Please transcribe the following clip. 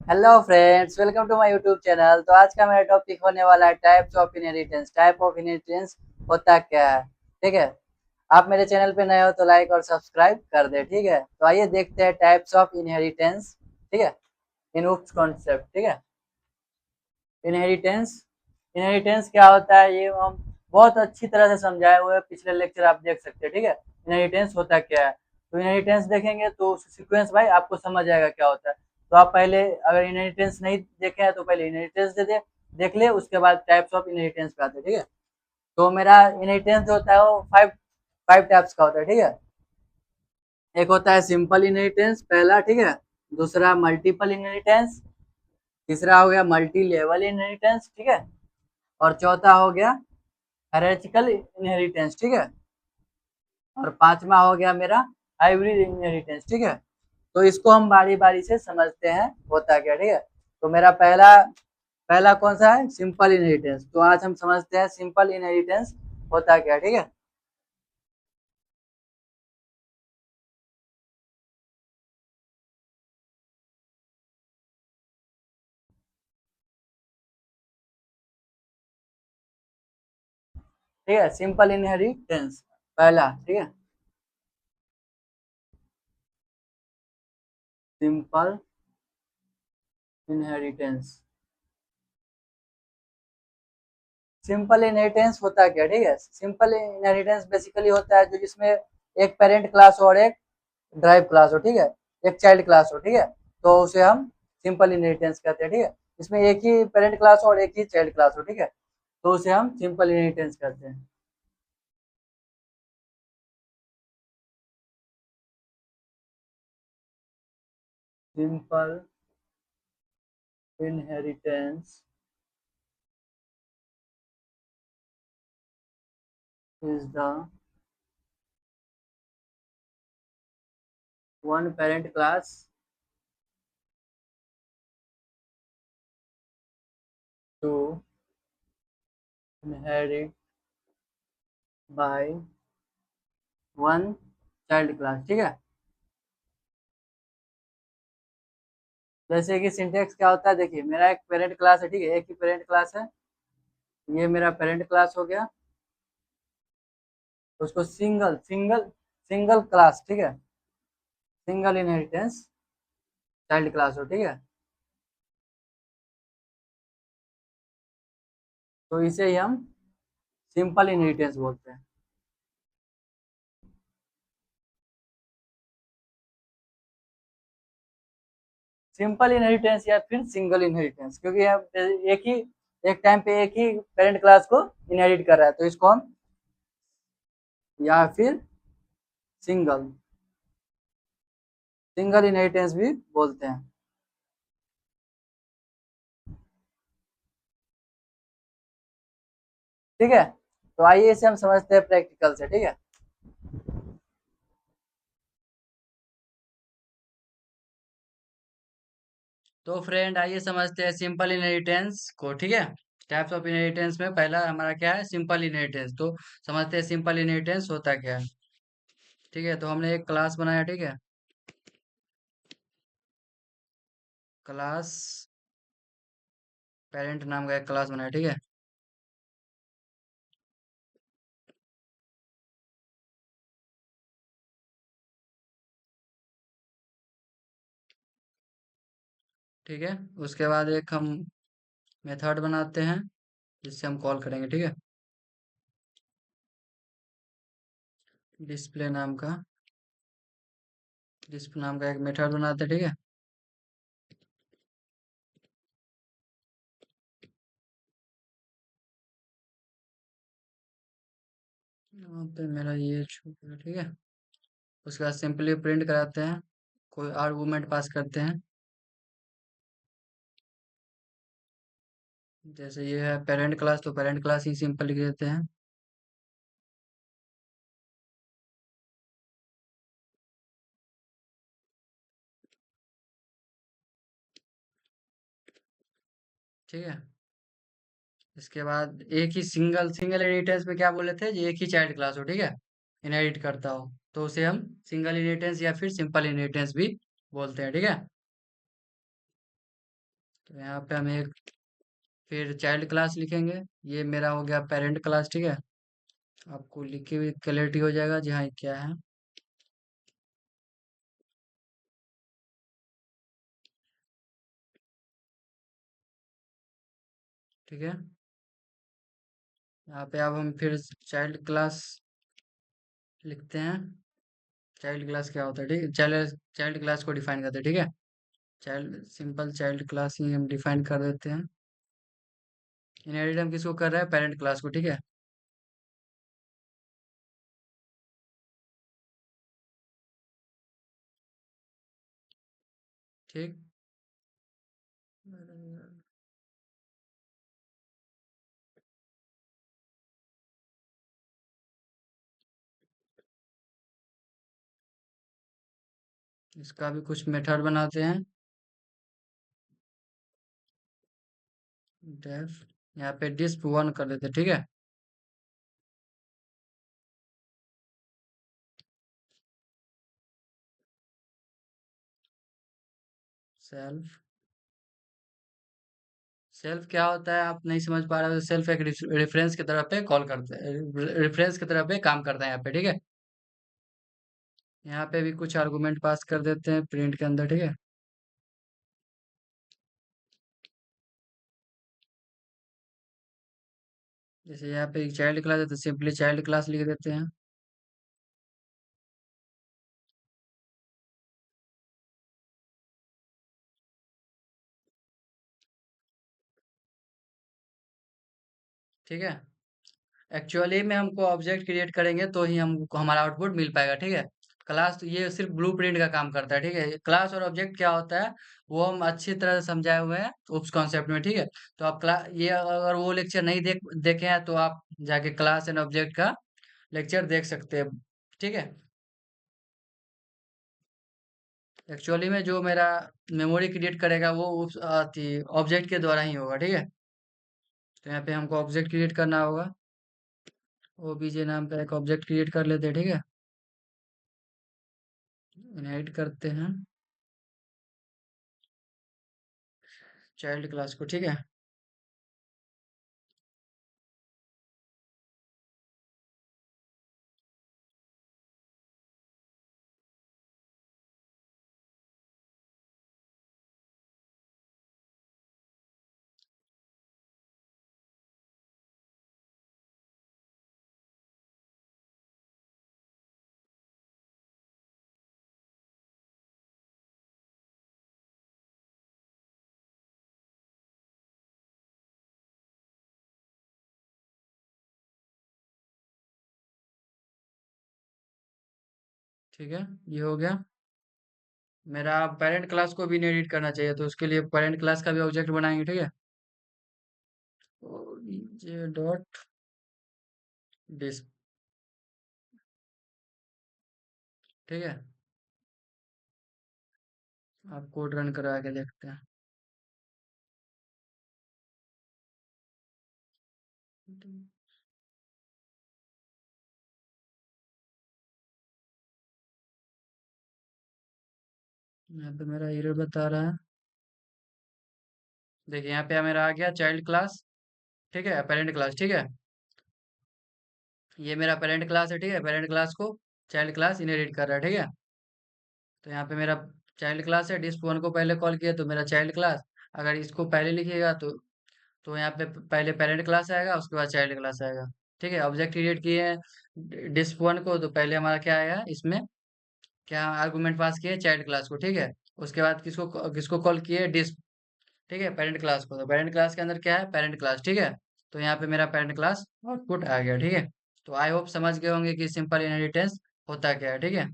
Hello friends, welcome to my YouTube channel. तो आज का मेरा टॉपिक होने वाला है types of inheritance. Type of inheritance होता क्या है? ठीक है। आप मेरे चैनल पे नए हो तो लाइक और सब्सक्राइब कर दे। ठीक है, तो आइए देखते हैं टाइप्स ऑफ इनहेरिटेंस। ठीक है, इन उप्स कॉन्सेप्ट। ठीक है, इनहेरिटेंस। इनहेरिटेंस क्या होता है ये हम बहुत अच्छी तरह से समझाए हुए हैं, पिछले लेक्चर आप देख सकते हैं। ठीक है, इनहेरिटेंस होता क्या है। तो इनहेरिटेंस देखेंगे तो सीक्वेंस भाई आपको समझ आएगा क्या होता है। तो आप पहले अगर इनहेरिटेंस नहीं देखे हैं तो पहले इनहेरिटेंस देख ले, उसके बाद टाइप्स ऑफ इनहेरिटेंस पे आते हैं। ठीक है, तो मेरा इनहेरिटेंस जो होता है वो फाइव फाइव टाइप्स का होता है। ठीक है, एक होता है सिंपल इनहेरिटेंस पहला। ठीक है, दूसरा मल्टीपल इनहेरिटेंस, तीसरा हो गया मल्टी लेवल इनहेरिटेंस। ठीक है, और चौथा हो गया हेरेटिकल इनहेरिटेंस। ठीक है, और पांचवा हो गया मेरा हाइब्रिड इनहेरिटेंस। ठीक है, तो इसको हम बारी बारी से समझते हैं होता क्या। ठीक है, तो मेरा पहला पहला कौन सा है? Simple inheritance. तो आज हम समझते हैं सिंपल इनहेरिटेंस होता क्या। ठीक है, ठीक है, सिंपल इनहेरिटेंस पहला। ठीक है, सिंपल इनहेरिटेंस। सिंपल इनहेरिटेंस होता क्या? ठीक है, सिंपल इनहेरिटेंस बेसिकली होता है जो जिसमें एक पेरेंट क्लास और एक ड्राइव क्लास हो। ठीक है, एक चाइल्ड क्लास हो। ठीक है, तो उसे हम सिंपल इनहेरिटेंस कहते हैं। ठीक है, इसमें एक ही पेरेंट क्लास हो और एक ही चाइल्ड क्लास हो। ठीक है, तो उसे हम सिंपल इनहेरिटेंस कहते हैं। Simple inheritance is the one parent class to inherit by one child class. ठीक है, जैसे कि सिंटेक्स क्या होता है, देखिए मेरा एक पेरेंट क्लास है। ठीक है, एक ही पेरेंट क्लास है, ये मेरा पेरेंट क्लास हो गया। उसको सिंगल सिंगल सिंगल क्लास, ठीक है, सिंगल इनहेरिटेंस चाइल्ड क्लास हो। ठीक है, तो इसे ही हम सिंपल इनहेरिटेंस बोलते हैं। सिंपल इनहेरिटेंस या फिर सिंगल इनहेरिटेंस, क्योंकि हम एक ही एक टाइम पे एक ही पेरेंट क्लास को इनहेरिट कर रहा है, तो इसको हम या फिर सिंगल सिंगल इनहेरिटेंस भी बोलते हैं। ठीक है, तो आइए इसे हम समझते हैं प्रैक्टिकल से। ठीक है, तो फ्रेंड आइए समझते हैं सिंपल इनहेरिटेंस को। ठीक है, टाइप्स ऑफ इनहेरिटेंस में पहला हमारा क्या है? Simple inheritance. तो समझते हैं सिंपल इनहेरिटेंस होता क्या है। ठीक है, तो हमने एक क्लास बनाया। ठीक है, क्लास पेरेंट नाम का एक क्लास बनाया। ठीक है, ठीक है, उसके बाद एक हम मेथड बनाते हैं जिससे हम कॉल करेंगे। ठीक है, डिस्प्ले नाम का डिस्प्ले नाम का एक मेथड बनाते हैं। ठीक है, यहाँ पे मेरा ये छूट गया। ठीक है, उसके बाद सिंपली प्रिंट कराते हैं, कोई आर्गुमेंट पास करते हैं। जैसे ये है पेरेंट क्लास, तो पेरेंट क्लास ही सिंपल लिख देते हैं। ठीक है, इसके बाद एक ही सिंगल सिंगल इनहेरिटेंस में क्या बोले थे? ये एक ही चाइल्ड क्लास हो। ठीक है, इनहेरिट करता हो, तो उसे हम सिंगल इनहेरिटेंस या फिर सिंपल इनहेरिटेंस भी बोलते हैं। ठीक है, तो यहाँ पे हम एक फिर चाइल्ड क्लास लिखेंगे। ये मेरा हो गया पेरेंट क्लास, ठीक है। आपको लिखे हुए क्लैरिटी हो जाएगा जी हाँ ये क्या है। ठीक है, यहाँ पे अब हम फिर चाइल्ड क्लास लिखते हैं। चाइल्ड क्लास क्या होता है, ठीक है, चाइल्ड चाइल्ड क्लास को डिफाइन करते हैं, ठीक है। चाइल्ड सिंपल चाइल्ड क्लास ही हम डिफाइन कर देते हैं। इनहेरिट हम किसको कर रहे हैं, पेरेंट क्लास को, ठीक है। ठीक, इसका भी कुछ मेथड बनाते हैं। डेफ यहाँ पे डिस्प वन कर देते हैं, ठीक है। सेल्फ, सेल्फ क्या होता है आप नहीं समझ पा रहे हो, सेल्फ एक रेफरेंस की तरह पे कॉल करते हैं, रेफरेंस की तरह पे काम करता है यहाँ पे, ठीक है। यहाँ पे भी कुछ आर्गुमेंट पास कर देते हैं प्रिंट के अंदर, ठीक है। जैसे यहाँ पे एक चाइल्ड क्लास है तो सिंपली चाइल्ड क्लास लिख देते हैं। ठीक है, एक्चुअली में हमको ऑब्जेक्ट क्रिएट करेंगे तो ही हमको हमारा आउटपुट मिल पाएगा, ठीक है। क्लास तो ये सिर्फ ब्लूप्रिंट का काम करता है, ठीक है। क्लास और ऑब्जेक्ट क्या होता है वो हम अच्छी तरह से समझाए हुए हैं उस कॉन्सेप्ट में, ठीक है। तो आप क्लास ये अगर वो लेक्चर नहीं देखे हैं तो आप जाके क्लास एंड ऑब्जेक्ट का लेक्चर देख सकते हैं, ठीक है। एक्चुअली में जो मेरा मेमोरी क्रिएट करेगा वो उस ऑब्जेक्ट के द्वारा ही होगा, ठीक है। तो यहाँ पे हमको ऑब्जेक्ट क्रिएट करना होगा। ओबीजे नाम का एक ऑब्जेक्ट क्रिएट कर लेते हैं, ठीक है। इनहेरिट करते हैं चाइल्ड क्लास को, ठीक है। ठीक है, ये हो गया। मेरा पेरेंट क्लास को भी इनहेरिट करना चाहिए तो उसके लिए पेरेंट क्लास का भी ऑब्जेक्ट बनाएंगे, ठीक है। ये डॉट डिस, ठीक है। आप कोड रन करा के देखते हैं। यहाँ पे मेरा एरर बता रहा है। देखिए यहाँ पे मेरा आ गया चाइल्ड क्लास, ठीक है, पेरेंट क्लास, ठीक है। ये मेरा पेरेंट क्लास है, ठीक है। पेरेंट क्लास को चाइल्ड क्लास इनहेरिट कर रहा है, ठीक है। तो यहाँ पे मेरा चाइल्ड क्लास है, डिस्प वन को पहले कॉल किया तो मेरा चाइल्ड क्लास, अगर इसको पहले लिखिएगा तो यहाँ पे पहले पेरेंट क्लास आएगा उसके बाद चाइल्ड क्लास आएगा, ठीक है। ऑब्जेक्ट क्रिएट किए हैं डिस्प वन को तो पहले हमारा क्या आएगा इसमें, क्या आर्गुमेंट पास किए चाइल्ड क्लास को, ठीक है। उसके बाद किसको किसको कॉल किए, डिस्प, ठीक है, पेरेंट क्लास को। तो पेरेंट क्लास के अंदर क्या है, पेरेंट क्लास, ठीक है। तो यहाँ पे मेरा पेरेंट क्लास आउटपुट आ गया, ठीक है। तो आई होप समझ गए होंगे कि सिंपल इनहेरिटेंस होता क्या है, ठीक है।